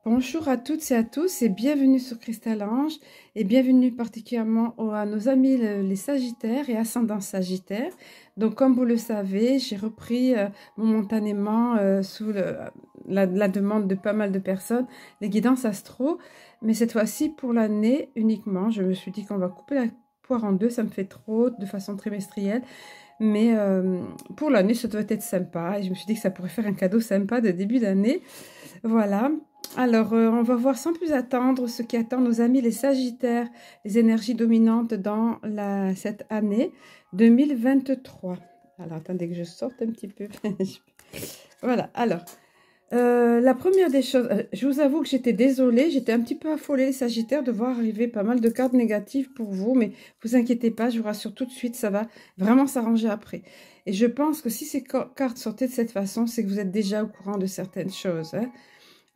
Bonjour à toutes et à tous et bienvenue sur Cristal Ange et bienvenue particulièrement à nos amis les Sagittaires et ascendants Sagittaires. Donc comme vous le savez, j'ai repris momentanément sous la demande de pas mal de personnes les guidances astro, mais cette fois-ci pour l'année uniquement. Je me suis dit qu'on va couper la poire en deux, ça me fait trop de façon trimestrielle. Mais pour l'année, ça doit être sympa. Et je me suis dit que ça pourrait faire un cadeau sympa de début d'année. Voilà. Alors, on va voir sans plus attendre ce qui attend nos amis les Sagittaires, les énergies dominantes dans cette année 2023. Alors, attendez que je sorte un petit peu. Voilà, alors, la première des choses, je vous avoue que j'étais désolée, j'étais un petit peu affolée les Sagittaires de voir arriver pas mal de cartes négatives pour vous, mais vous inquiétez pas, je vous rassure tout de suite, ça va vraiment s'arranger après. Et je pense que si ces cartes sortaient de cette façon, c'est que vous êtes déjà au courant de certaines choses, hein.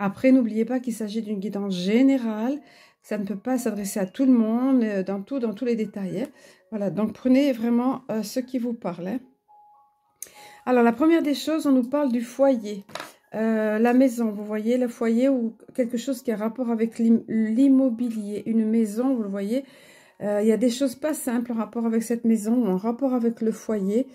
Après, n'oubliez pas qu'il s'agit d'une guidance générale. Ça ne peut pas s'adresser à tout le monde, dans tous les détails, hein. Voilà, donc prenez vraiment ce qui vous parle, hein. Alors, la première des choses, on nous parle du foyer. La maison, vous voyez, le foyer ou quelque chose qui a rapport avec l'immobilier. Une maison, vous le voyez, il y a des choses pas simples en rapport avec cette maison ou en rapport avec le foyer.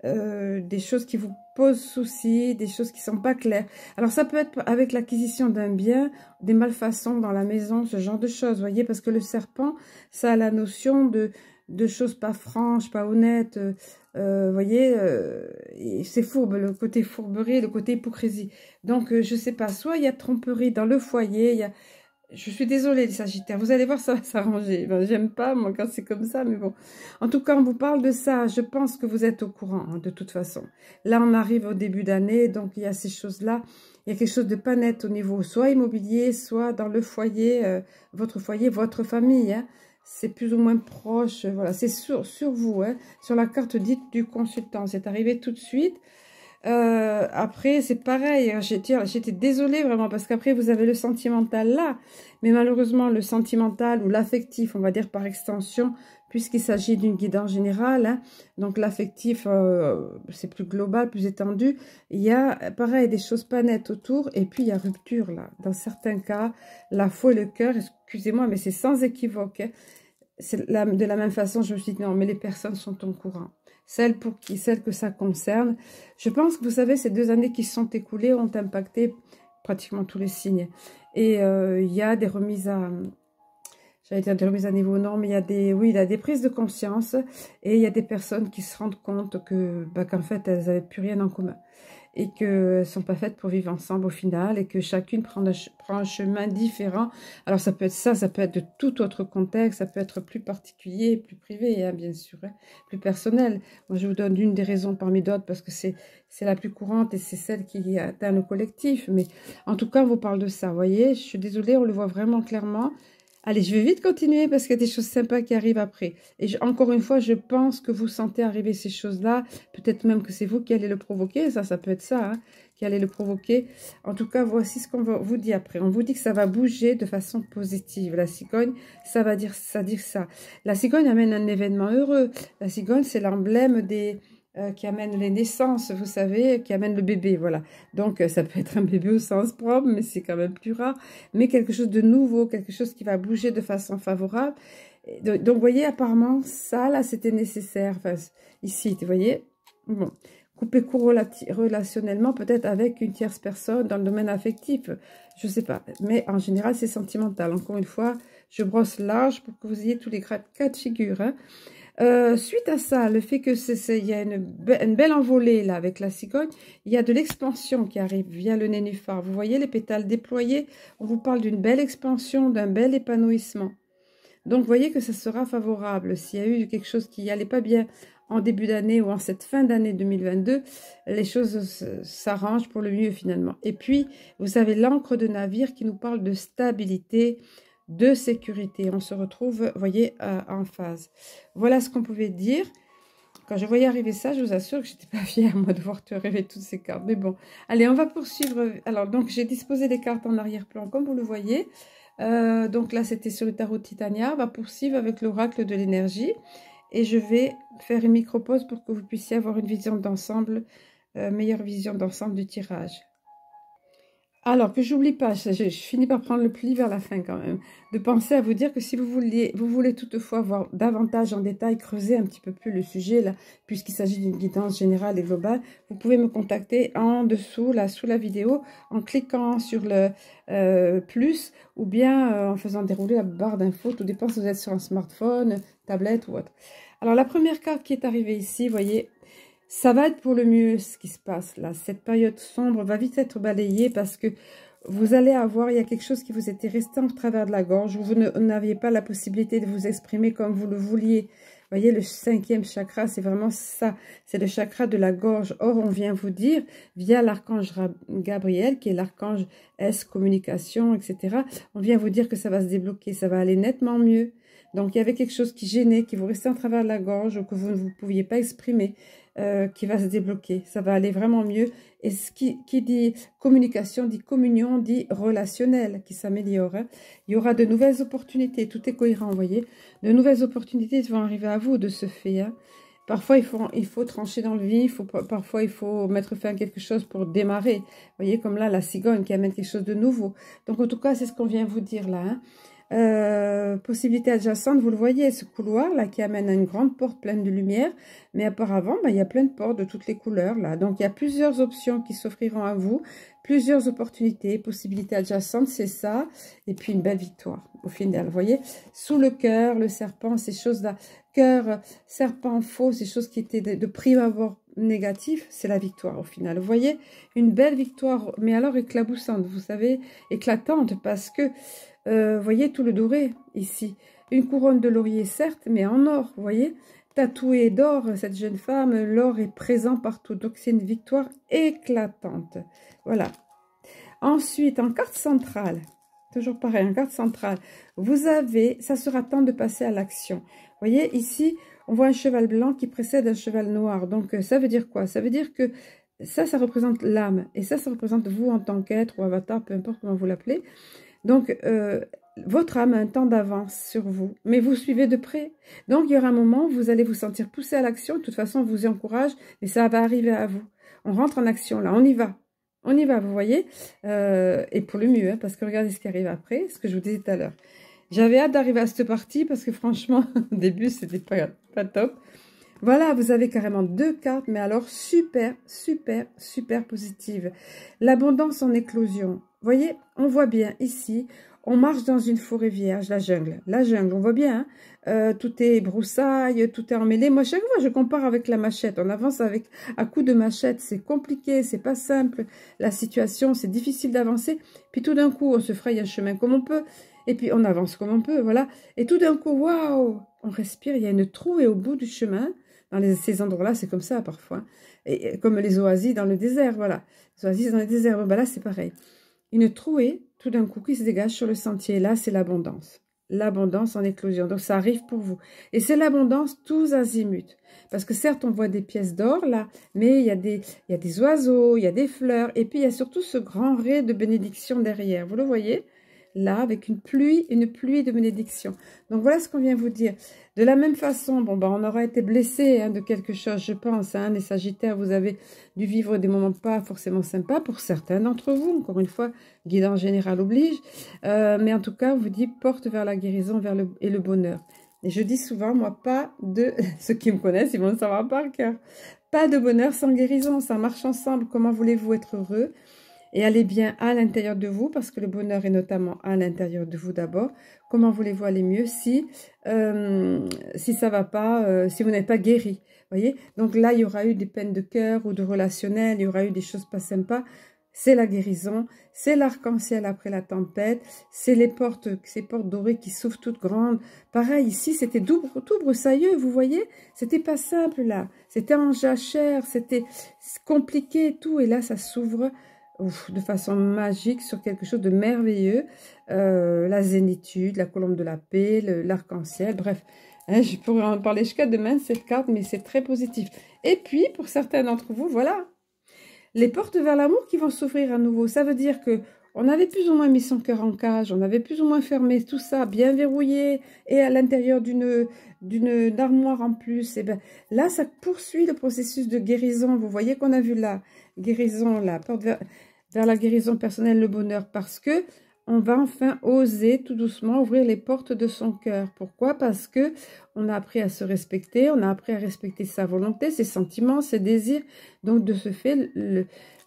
Des choses qui vous posent souci, des choses qui sont pas claires. Alors ça peut être avec l'acquisition d'un bien, des malfaçons dans la maison, ce genre de choses, voyez, parce que le serpent, ça a la notion de choses pas franches, pas honnêtes, voyez, c'est fourbe, le côté fourberie, le côté hypocrisie. Donc, je sais pas, soit il y a tromperie dans le foyer, il y a... Je suis désolée les Sagittaires, vous allez voir, ça va s'arranger. Ben, j'aime pas, moi, quand c'est comme ça, mais bon. En tout cas, on vous parle de ça, je pense que vous êtes au courant, hein, de toute façon. Là, on arrive au début d'année, donc il y a ces choses-là. Il y a quelque chose de pas net au niveau soit immobilier, soit dans le foyer, votre famille, hein. C'est plus ou moins proche, voilà, c'est sur vous, hein, sur la carte dite du consultant. C'est arrivé tout de suite. Après, c'est pareil, hein, j'étais désolée vraiment parce qu'après, vous avez le sentimental là. Mais malheureusement, le sentimental ou l'affectif, on va dire par extension, puisqu'il s'agit d'une guidance générale, hein, donc l'affectif, c'est plus global, plus étendu. Il y a, pareil, des choses pas nettes autour et puis il y a rupture là. Dans certains cas, la foi et le cœur, excusez-moi, mais c'est sans équivoque, hein. De la même façon, je me suis dit, non, mais les personnes sont au courant. Celles que ça concerne. Je pense que vous savez, ces 2 années qui se sont écoulées ont impacté pratiquement tous les signes. Et il y a des remises à... J'allais dire des remises à niveau, non, mais il y a des, oui, il y a des prises de conscience et il y a des personnes qui se rendent compte que, bah, qu'en fait, elles n'avaient plus rien en commun et qu'elles ne sont pas faites pour vivre ensemble au final et que chacune prend un chemin différent. Alors, ça peut être ça, ça peut être de tout autre contexte, ça peut être plus particulier, plus privé, hein, bien sûr, hein, plus personnel. Moi, je vous donne une des raisons parmi d'autres parce que c'est la plus courante et c'est celle qui atteint le collectif. Mais en tout cas, on vous parle de ça, vous voyez. Je suis désolée, on le voit vraiment clairement. Allez, je vais vite continuer parce qu'il y a des choses sympas qui arrivent après. Et encore une fois, je pense que vous sentez arriver ces choses-là. Peut-être même que c'est vous qui allez le provoquer. Ça peut être ça, hein, qui allez le provoquer. En tout cas, voici ce qu'on vous dit après. On vous dit que ça va bouger de façon positive. La cigogne, ça va dire ça. La cigogne amène un événement heureux. La cigogne, c'est l'emblème qui amène les naissances, vous savez, qui amène le bébé, voilà. Donc, ça peut être un bébé au sens propre, mais c'est quand même plus rare. Mais quelque chose de nouveau, quelque chose qui va bouger de façon favorable. Donc, vous voyez, apparemment, ça, là, c'était nécessaire. Enfin, ici, vous voyez. Bon, couper court relationnellement, peut-être avec une tierce personne dans le domaine affectif. Je ne sais pas. Mais en général, c'est sentimental. Encore une fois, je brosse large pour que vous ayez tous les cas de figure, hein. Suite à ça, le fait que il y a une belle envolée là avec la cigogne, il y a de l'expansion qui arrive via le nénuphar. Vous voyez les pétales déployés, on vous parle d'une belle expansion, d'un bel épanouissement. Donc, vous voyez que ça sera favorable. S'il y a eu quelque chose qui n'allait pas bien en début d'année ou en cette fin d'année 2022, les choses s'arrangent pour le mieux finalement. Et puis, vous avez l'encre de navire qui nous parle de stabilité, de sécurité. On se retrouve, vous voyez, en phase. Voilà ce qu'on pouvait dire. Quand je voyais arriver ça, je vous assure que j'étais pas fière, moi, de voir te rêver toutes ces cartes. Mais bon, allez, on va poursuivre. Alors, donc, j'ai disposé des cartes en arrière-plan, comme vous le voyez. Donc là, c'était sur le tarot de Titania. On va poursuivre avec l'oracle de l'énergie. Et je vais faire une micro-pause pour que vous puissiez avoir une vision d'ensemble, meilleure vision d'ensemble du tirage. Alors, que j'oublie pas, je finis par prendre le pli vers la fin quand même, de penser à vous dire que si vous voulez toutefois voir davantage en détail, creuser un petit peu plus le sujet, là, puisqu'il s'agit d'une guidance générale et globale, vous pouvez me contacter en dessous, là, sous la vidéo, en cliquant sur le plus, ou bien en faisant dérouler la barre d'infos, tout dépend si vous êtes sur un smartphone, tablette ou autre. Alors, la première carte qui est arrivée ici, vous voyez, ça va être pour le mieux ce qui se passe là. Cette période sombre va vite être balayée parce que vous allez avoir, il y a quelque chose qui vous était resté en travers de la gorge. Vous n'aviez pas la possibilité de vous exprimer comme vous le vouliez. Vous voyez, le 5e chakra, c'est vraiment ça. C'est le chakra de la gorge. Or, on vient vous dire, via l'archange Gabriel, qui est l'archange S, communication, etc. On vient vous dire que ça va se débloquer, ça va aller nettement mieux. Donc, il y avait quelque chose qui gênait, qui vous restait en travers de la gorge ou que vous ne vous pouviez pas exprimer. Qui va se débloquer, ça va aller vraiment mieux. Et ce qui dit communication, dit communion, dit relationnel, qui s'améliore. Hein. Il y aura de nouvelles opportunités, tout est cohérent, vous voyez. De nouvelles opportunités vont arriver à vous de ce fait. Hein. Parfois, il faut trancher dans le vif, parfois il faut mettre fin à quelque chose pour démarrer. Vous voyez, comme là, la cigogne qui amène quelque chose de nouveau. Donc, en tout cas, c'est ce qu'on vient vous dire là. Hein. Possibilité adjacente, vous le voyez, ce couloir là qui amène à une grande porte pleine de lumière, mais auparavant il y a plein de portes de toutes les couleurs là, donc il y a plusieurs options qui s'offriront à vous, plusieurs opportunités, possibilités adjacentes, c'est ça, et puis une belle victoire au final, vous voyez, sous le cœur, le serpent, ces choses là, cœur, serpent, faux, ces choses qui étaient de prime abord négatif, c'est la victoire au final. Vous voyez, une belle victoire, mais alors éclaboussante, vous savez, éclatante, parce que voyez tout le doré ici. Une couronne de laurier, certes, mais en or, vous voyez. Tatouée d'or, cette jeune femme, l'or est présent partout. Donc, c'est une victoire éclatante. Voilà. Ensuite, en carte centrale, toujours pareil, en carte centrale, vous avez, ça sera temps de passer à l'action. Vous voyez, ici, on voit un cheval blanc qui précède un cheval noir. Donc, ça veut dire quoi? Ça veut dire que ça représente l'âme. Et ça représente vous en tant qu'être ou avatar, peu importe comment vous l'appelez. Donc, votre âme a un temps d'avance sur vous, mais vous suivez de près. Donc, il y aura un moment où vous allez vous sentir poussé à l'action. De toute façon, on vous y encourage, mais ça va arriver à vous. On rentre en action, là, on y va. On y va, vous voyez. Et pour le mieux, hein, parce que regardez ce qui arrive après, ce que je vous disais tout à l'heure. J'avais hâte d'arriver à cette partie, parce que franchement, au début, c'était pas top. Voilà, vous avez carrément 2 cartes, mais alors super, super, super positives. L'abondance en éclosion. Vous voyez, on voit bien ici, on marche dans une forêt vierge, la jungle. La jungle, on voit bien, hein, tout est broussailles, tout est emmêlé. Moi, chaque fois, je compare avec la machette. On avance à coups de machette, c'est compliqué, c'est pas simple. La situation, c'est difficile d'avancer. Puis tout d'un coup, on se fraye un chemin comme on peut. Et puis, on avance comme on peut, voilà. Et tout d'un coup, waouh, on respire, il y a une trouée au bout du chemin. Dans ces endroits-là, c'est comme ça parfois. Et comme les oasis dans le désert, voilà. Les oasis dans le désert, ben là, c'est pareil. Une trouée, tout d'un coup, qui se dégage sur le sentier. Là, c'est l'abondance. L'abondance en éclosion. Donc, ça arrive pour vous. Et c'est l'abondance tous azimuts. Parce que certes, on voit des pièces d'or, là, mais il y a des oiseaux, il y a des fleurs. Et puis, il y a surtout ce grand ray de bénédiction derrière. Vous le voyez ? Là, avec une pluie de bénédiction. Donc, voilà ce qu'on vient vous dire. De la même façon, bon, ben, on aura été blessé hein, de quelque chose, je pense. Hein, les Sagittaires, vous avez dû vivre des moments pas forcément sympas pour certains d'entre vous. Encore une fois, guidance générale oblige. Mais en tout cas, on vous dit porte vers la guérison et le bonheur. Et je dis souvent, moi, pas de... Ceux qui me connaissent, ils vont le savoir par cœur. Pas de bonheur sans guérison, ça marche ensemble. Comment voulez-vous être heureux ? Et allez bien à l'intérieur de vous, parce que le bonheur est notamment à l'intérieur de vous d'abord. Comment voulez-vous aller mieux si ça va pas, si vous n'êtes pas guéri, voyez? Donc là, il y aura eu des peines de cœur ou de relationnel, il y aura eu des choses pas sympas. C'est la guérison, c'est l'arc-en-ciel après la tempête, c'est ces portes dorées qui s'ouvrent toutes grandes. Pareil, ici, c'était tout broussailleux, vous voyez? C'était pas simple, là. C'était en jachère, c'était compliqué, tout. Et là, ça s'ouvre de façon magique sur quelque chose de merveilleux. La zénitude, la colombe de la paix, l'arc-en-ciel, bref. Hein, je pourrais en parler jusqu'à demain de cette carte, mais c'est très positif. Et puis, pour certains d'entre vous, voilà, les portes vers l'amour qui vont s'ouvrir à nouveau. Ça veut dire que on avait plus ou moins mis son cœur en cage, on avait plus ou moins fermé tout ça, bien verrouillé, et à l'intérieur d'une armoire en plus. Et ben, là, ça poursuit le processus de guérison. Vous voyez qu'on a vu là, guérison, là, porte vers... vers la guérison personnelle, le bonheur, parce que on va enfin oser tout doucement ouvrir les portes de son cœur. Pourquoi? Parce que on a appris à se respecter, on a appris à respecter sa volonté, ses sentiments, ses désirs. Donc de ce fait,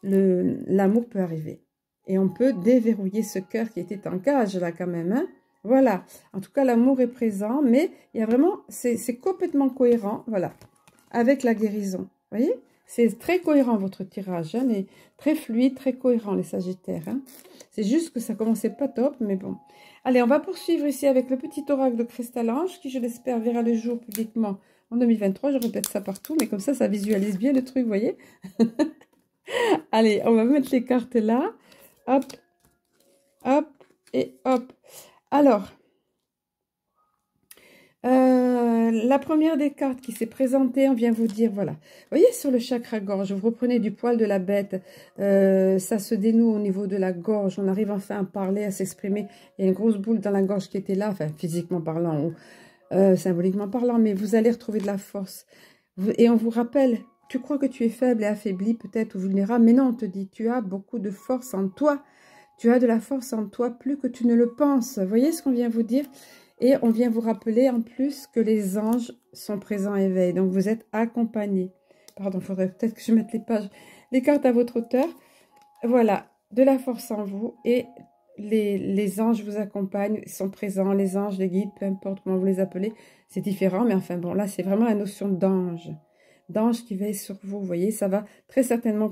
l'amour peut arriver. Et on peut déverrouiller ce cœur qui était en cage là quand même. Hein? Voilà. En tout cas, l'amour est présent, mais il y a vraiment, c'est complètement cohérent, voilà, avec la guérison. Vous voyez? C'est très cohérent votre tirage, hein, mais très fluide, très cohérent les Sagittaires. Hein. C'est juste que ça commençait pas top, mais bon. Allez, on va poursuivre ici avec le petit oracle de Cristal Ange, qui je l'espère verra le jour publiquement en 2023. Je répète ça partout, mais comme ça visualise bien le truc, vous voyez. Allez, on va mettre les cartes là. Hop, hop et hop. Alors, la première des cartes qui s'est présentée, on vient vous dire, voilà. Vous voyez sur le chakra gorge, vous reprenez du poil de la bête, ça se dénoue au niveau de la gorge, on arrive enfin à parler, à s'exprimer. Il y a une grosse boule dans la gorge qui était là, enfin physiquement parlant ou symboliquement parlant, mais vous allez retrouver de la force. Et on vous rappelle, tu crois que tu es faible et affaibli peut-être ou vulnérable, mais non, on te dit, tu as beaucoup de force en toi. Tu as de la force en toi plus que tu ne le penses. Vous voyez ce qu'on vient vous dire? Et on vient vous rappeler en plus que les anges sont présents à éveil. Donc vous êtes accompagnés. Pardon, il faudrait peut-être que je mette les pages, les cartes à votre hauteur. Voilà, de la force en vous. Et les anges vous accompagnent, ils sont présents. Les anges, les guides, peu importe comment vous les appelez. C'est différent, mais enfin bon, là c'est vraiment la notion d'ange. D'ange qui veille sur vous, vous voyez. Ça va très certainement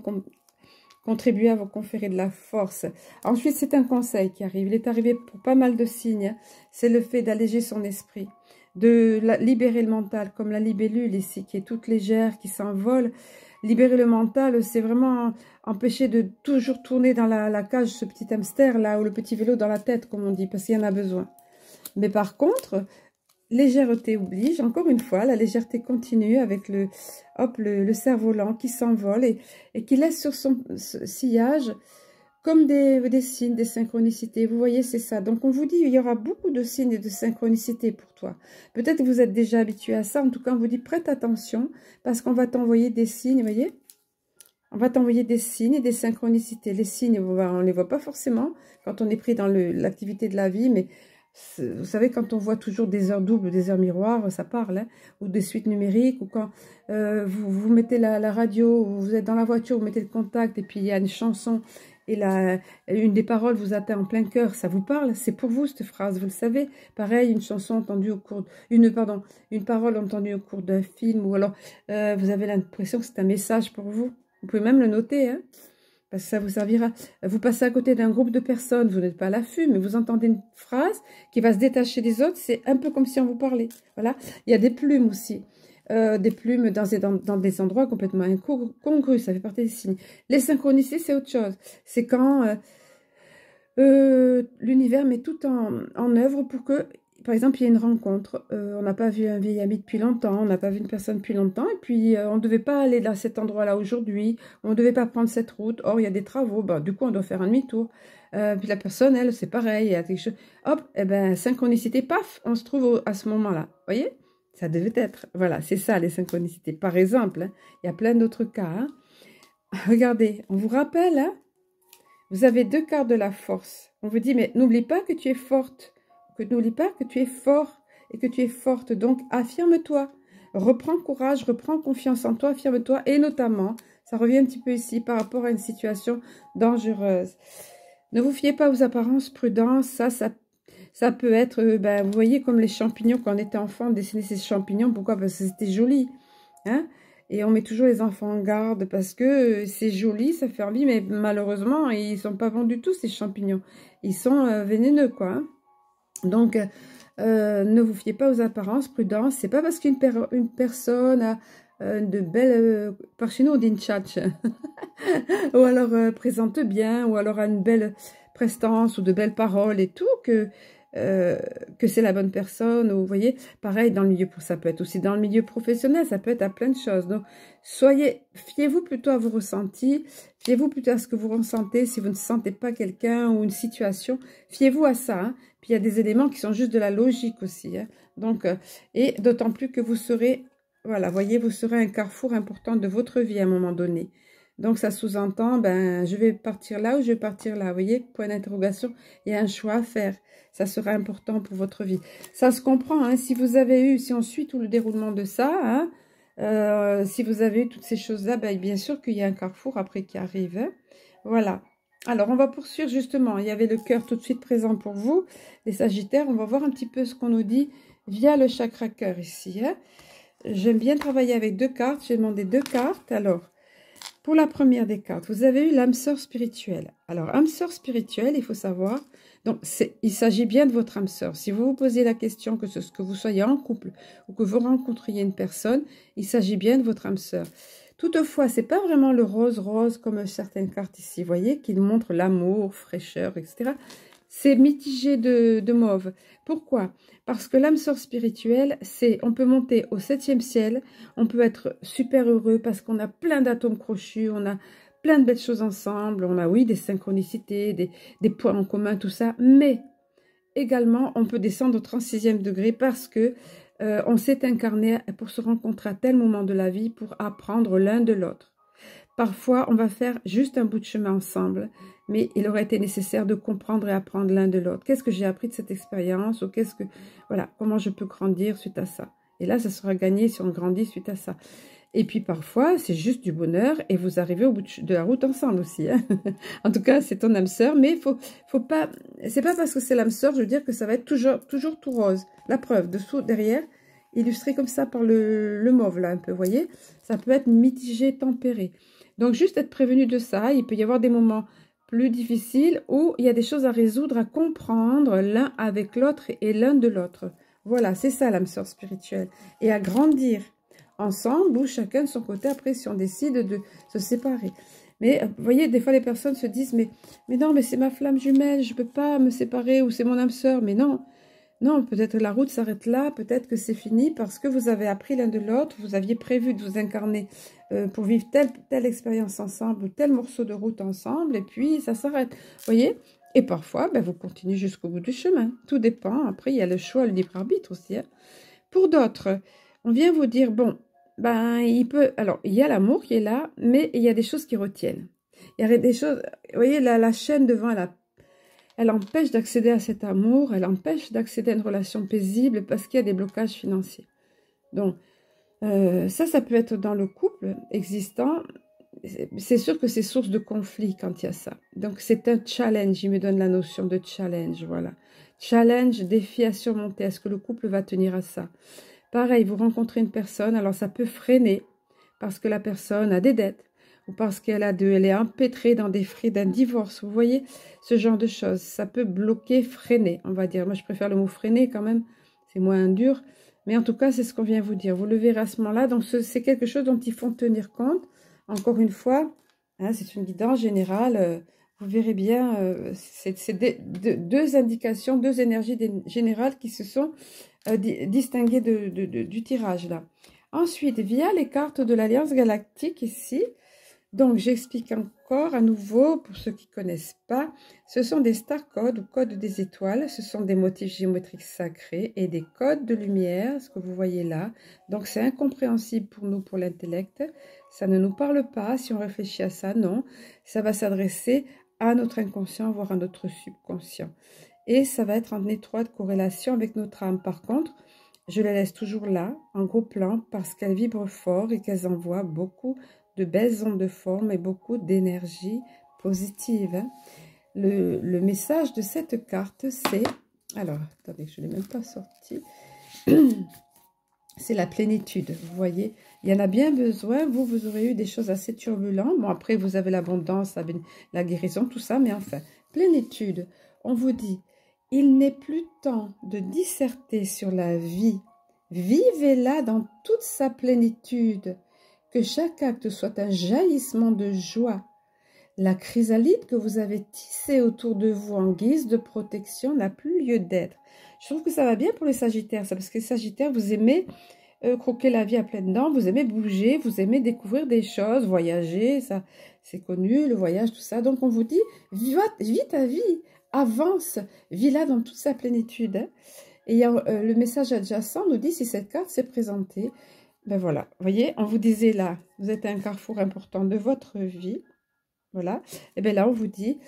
contribuer à vous conférer de la force. Ensuite, c'est un conseil qui arrive. Il est arrivé pour pas mal de signes. C'est le fait d'alléger son esprit, de libérer le mental, comme la libellule ici, qui est toute légère, qui s'envole. Libérer le mental, c'est vraiment empêcher de toujours tourner dans la cage, ce petit hamster là, ou le petit vélo dans la tête, comme on dit, parce qu'il y en a besoin. Mais par contre, légèreté oblige, encore une fois, la légèreté continue avec le cerf-volant qui s'envole et qui laisse sur son sillage comme des signes, des synchronicités. Vous voyez, c'est ça. Donc, on vous dit, il y aura beaucoup de signes et de synchronicités pour toi. Peut-être que vous êtes déjà habitué à ça. En tout cas, on vous dit, prête attention parce qu'on va t'envoyer des signes, vous voyez. On va t'envoyer des signes et des synchronicités. Les signes, on ne les voit pas forcément quand on est pris dans l'activité de la vie, mais vous savez, quand on voit toujours des heures doubles, des heures miroirs, ça parle, hein, ou des suites numériques, ou quand vous mettez la radio, ou vous êtes dans la voiture, vous mettez le contact, et puis il y a une chanson, et une des paroles vous atteint en plein cœur, ça vous parle, c'est pour vous cette phrase, vous le savez. Pareil, une chanson entendue au cours, une parole entendue au cours d'un film, ou alors vous avez l'impression que c'est un message pour vous. Vous pouvez même le noter, hein. Parce que ça vous servira. Vous passez à côté d'un groupe de personnes, vous n'êtes pas à l'affût, mais vous entendez une phrase qui va se détacher des autres, c'est un peu comme si on vous parlait. Voilà. Il y a des plumes aussi. Des plumes dans des endroits complètement incongrus, ça fait partie des signes. Les synchronicités, c'est autre chose. C'est quand l'univers met tout en œuvre pour que, par exemple, il y a une rencontre. On n'a pas vu un vieil ami depuis longtemps, on n'a pas vu une personne depuis longtemps, et puis on ne devait pas aller dans cet endroit-là aujourd'hui, on ne devait pas prendre cette route, or il y a des travaux, bah, du coup on doit faire un demi-tour. Puis la personne, elle, c'est pareil, il y a quelque chose. Hop, et ben synchronicité, paf, on se trouve à ce moment-là. Vous voyez? Ça devait être. Voilà, c'est ça les synchronicités. Par exemple, hein, il y a plein d'autres cas. Hein. Regardez, on vous rappelle, hein, vous avez 2 cartes de la force. On vous dit, mais n'oublie pas que tu es forte. N'oublie pas que tu es fort et que tu es forte. Donc, affirme-toi. Reprends courage, reprends confiance en toi, affirme-toi. Et notamment, ça revient un petit peu ici par rapport à une situation dangereuse. Ne vous fiez pas aux apparences, prudence. Ça peut être, vous voyez, comme les champignons, quand on était enfant, on dessinait ces champignons. Pourquoi? Parce que c'était joli. Hein? Et on met toujours les enfants en garde parce que c'est joli, ça fait envie, mais malheureusement, ils ne sont pas bons du tout, ces champignons. Ils sont vénéneux, quoi. Hein? Donc, ne vous fiez pas aux apparences, prudence. C'est pas parce qu'une personne a de belles... par chez nous, on dit une tchatch. Ou alors présente bien, ou alors a une belle prestance, ou de belles paroles et tout, que c'est la bonne personne. Ou, vous voyez, pareil, dans le milieu, ça peut être aussi dans le milieu professionnel, ça peut être à plein de choses. Donc, fiez-vous plutôt à vos ressentis, fiez-vous plutôt à ce que vous ressentez. Si vous ne sentez pas quelqu'un ou une situation, fiez-vous à ça. Hein. Puis il y a des éléments qui sont juste de la logique aussi. Hein. Donc, et d'autant plus que vous serez, voilà, voyez, vous serez un carrefour important de votre vie à un moment donné. Donc, ça sous-entend, ben, je vais partir là ou je vais partir là. Vous voyez, point d'interrogation, il y a un choix à faire. Ça sera important pour votre vie. Ça se comprend, hein, si vous avez eu, si on suit tout le déroulement de ça, hein, si vous avez eu toutes ces choses-là, ben, bien sûr qu'il y a un carrefour après qui arrive. Hein. Voilà. Alors, on va poursuivre justement. Il y avait le cœur tout de suite présent pour vous, les Sagittaires. On va voir un petit peu ce qu'on nous dit via le chakra cœur ici. Hein. J'aime bien travailler avec 2 cartes. J'ai demandé 2 cartes. Alors, pour la première des cartes, vous avez eu l'âme sœur spirituelle. Alors, âme sœur spirituelle, il faut savoir, donc il s'agit bien de votre âme sœur. Si vous vous posez la question que vous soyez en couple ou que vous rencontriez une personne, il s'agit bien de votre âme sœur. Toutefois, c'est pas vraiment le rose comme certaines cartes ici, vous voyez, qui montrent l'amour, fraîcheur, etc. C'est mitigé de mauve. Pourquoi? Parce que l'âme sœur spirituelle, on peut monter au 7e ciel, on peut être super heureux parce qu'on a plein d'atomes crochus, on a plein de belles choses ensemble, on a, oui, des synchronicités, des points en commun, tout ça, mais également, on peut descendre au 36e degré parce que on s'est incarné pour se rencontrer à tel moment de la vie pour apprendre l'un de l'autre. Parfois, on va faire juste un bout de chemin ensemble, mais il aurait été nécessaire de comprendre et apprendre l'un de l'autre. Qu'est-ce que j'ai appris de cette expérience ou voilà, comment je peux grandir suite à ça. Et là, ça sera gagné si on grandit suite à ça. Et puis parfois, c'est juste du bonheur et vous arrivez au bout de la route ensemble aussi. Hein. En tout cas, c'est ton âme sœur, mais faut pas, c'est pas parce que c'est l'âme sœur, je veux dire que ça va être toujours tout rose. La preuve, dessous, derrière, illustré comme ça par le mauve là un peu, vous voyez. Ça peut être mitigé, tempéré. Donc juste être prévenu de ça, il peut y avoir des moments plus difficiles où il y a des choses à résoudre, à comprendre l'un avec l'autre et l'un de l'autre. Voilà, c'est ça l'âme sœur spirituelle. Et à grandir ensemble ou chacun de son côté après si on décide de se séparer. Mais vous voyez, des fois les personnes se disent mais non, mais c'est ma flamme jumelle, je ne peux pas me séparer ou c'est mon âme sœur. Mais non, non, peut-être la route s'arrête là, peut-être que c'est fini parce que vous avez appris l'un de l'autre, vous aviez prévu de vous incarner pour vivre telle expérience ensemble, tel morceau de route ensemble et puis ça s'arrête. Vous voyez? Et parfois, ben, vous continuez jusqu'au bout du chemin. Tout dépend. Après, il y a le choix, le libre arbitre aussi. Hein. Pour d'autres, on vient vous dire, bon, ben, alors, il y a l'amour qui est là, mais il y a des choses qui retiennent. Il y a des choses, vous voyez, la chaîne devant, elle empêche d'accéder à cet amour, elle empêche d'accéder à une relation paisible parce qu'il y a des blocages financiers. Donc, ça peut être dans le couple existant. C'est sûr que c'est source de conflit quand il y a ça. Donc, c'est un challenge, il me donne la notion de challenge, voilà. Challenge, défi à surmonter. Est-ce que le couple va tenir à ça? Pareil, vous rencontrez une personne, alors ça peut freiner parce que la personne a des dettes ou parce elle est empêtrée dans des frais d'un divorce. Vous voyez, ce genre de choses, ça peut bloquer, freiner, on va dire. Moi, je préfère le mot freiner quand même, c'est moins dur. Mais en tout cas, c'est ce qu'on vient vous dire. Vous le verrez à ce moment-là. Donc, c'est quelque chose dont il faut tenir compte. Encore une fois, hein, c'est une guidance générale. Vous verrez bien, c'est deux indications, 2 énergies générales qui se sont distinguées du tirage là. Ensuite, via les cartes de l'Alliance Galactique ici, donc j'explique encore à nouveau, pour ceux qui ne connaissent pas, ce sont des star codes ou codes des étoiles, ce sont des motifs géométriques sacrés et des codes de lumière, ce que vous voyez là. Donc c'est incompréhensible pour nous, pour l'intellect, ça ne nous parle pas si on réfléchit à ça, non. Ça va s'adresser à notre inconscient, voire à notre subconscient. Et ça va être en étroite corrélation avec notre âme. Par contre, je les laisse toujours là, en gros plan, parce qu'elles vibrent fort et qu'elles envoient beaucoup de belles ondes de forme et beaucoup d'énergie positive. Hein. Le message de cette carte, c'est... Alors, attendez, je ne l'ai même pas sorti. C'est la plénitude, vous voyez. Il y en a bien besoin. Vous aurez eu des choses assez turbulentes. Bon, après, vous avez l'abondance, la guérison, tout ça. Mais enfin, plénitude, on vous dit, il n'est plus temps de disserter sur la vie. Vivez-la dans toute sa plénitude. Que chaque acte soit un jaillissement de joie. La chrysalide que vous avez tissée autour de vous en guise de protection n'a plus lieu d'être. Je trouve que ça va bien pour les Sagittaires, ça, parce que les Sagittaires, vous aimez croquer la vie à pleines dents, vous aimez bouger, vous aimez découvrir des choses, voyager, ça c'est connu, le voyage, tout ça. Donc on vous dit, vis ta vie, avance, vis-la dans toute sa plénitude. Hein. Et le message adjacent nous dit, si cette carte s'est présentée, Ben voilà, vous voyez, on vous disait là, vous êtes à un carrefour important de votre vie. Voilà. Et bien là, on vous dit,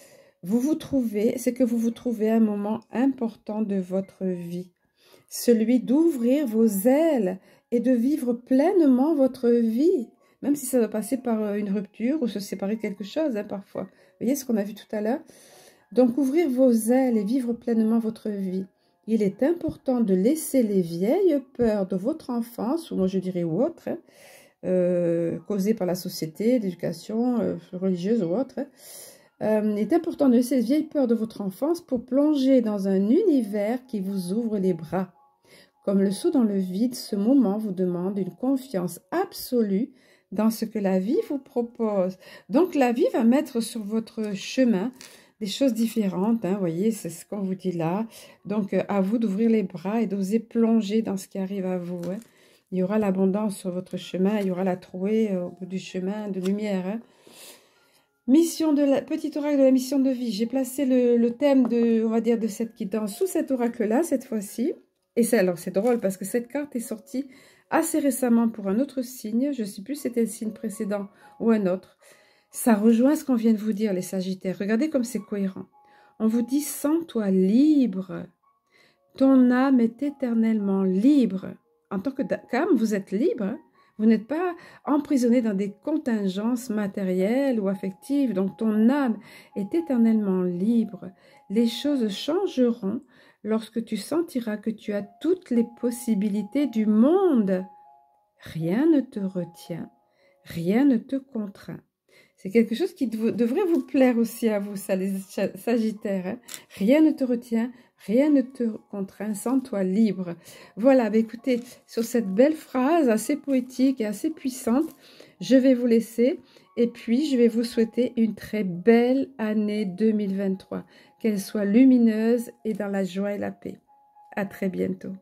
c'est que vous vous trouvez à un moment important de votre vie. Celui d'ouvrir vos ailes et de vivre pleinement votre vie. Même si ça doit passer par une rupture ou se séparer de quelque chose, hein, parfois. Vous voyez ce qu'on a vu tout à l'heure? Donc, ouvrir vos ailes et vivre pleinement votre vie. Il est important de laisser les vieilles peurs de votre enfance, ou moi je dirais ou autre, hein, causées par la société, l'éducation religieuse ou autre. Il est important de laisser les vieilles peurs de votre enfance pour plonger dans un univers qui vous ouvre les bras. Comme le saut dans le vide, ce moment vous demande une confiance absolue dans ce que la vie vous propose. Donc la vie va mettre sur votre chemin des choses différentes, hein, vous voyez, c'est ce qu'on vous dit là. Donc à vous d'ouvrir les bras et d'oser plonger dans ce qui arrive à vous. Hein. Il y aura l'abondance sur votre chemin, il y aura la trouée au bout du chemin de lumière. Hein. Mission de la petite oracle de la mission de vie. J'ai placé le thème de, on va dire, de cette guidance sous cet oracle-là cette fois-ci. Et alors c'est drôle parce que cette carte est sortie assez récemment pour un autre signe. Je ne sais plus si c'était le signe précédent ou un autre. Ça rejoint ce qu'on vient de vous dire, les Sagittaires. Regardez comme c'est cohérent. On vous dit, sens-toi libre. Ton âme est éternellement libre. En tant qu'âme, vous êtes libre. Vous n'êtes pas emprisonné dans des contingences matérielles ou affectives. Donc ton âme est éternellement libre. Les choses changeront lorsque tu sentiras que tu as toutes les possibilités du monde. Rien ne te retient, rien ne te contraint. C'est quelque chose qui devrait vous plaire aussi à vous, ça, les Sagittaires. Hein. Rien ne te retient, rien ne te contraint, sens-toi libre. Voilà, bah écoutez, sur cette belle phrase assez poétique et assez puissante, je vais vous laisser. Et puis, je vais vous souhaiter une très belle année 2023. Qu'elle soit lumineuse et dans la joie et la paix. À très bientôt.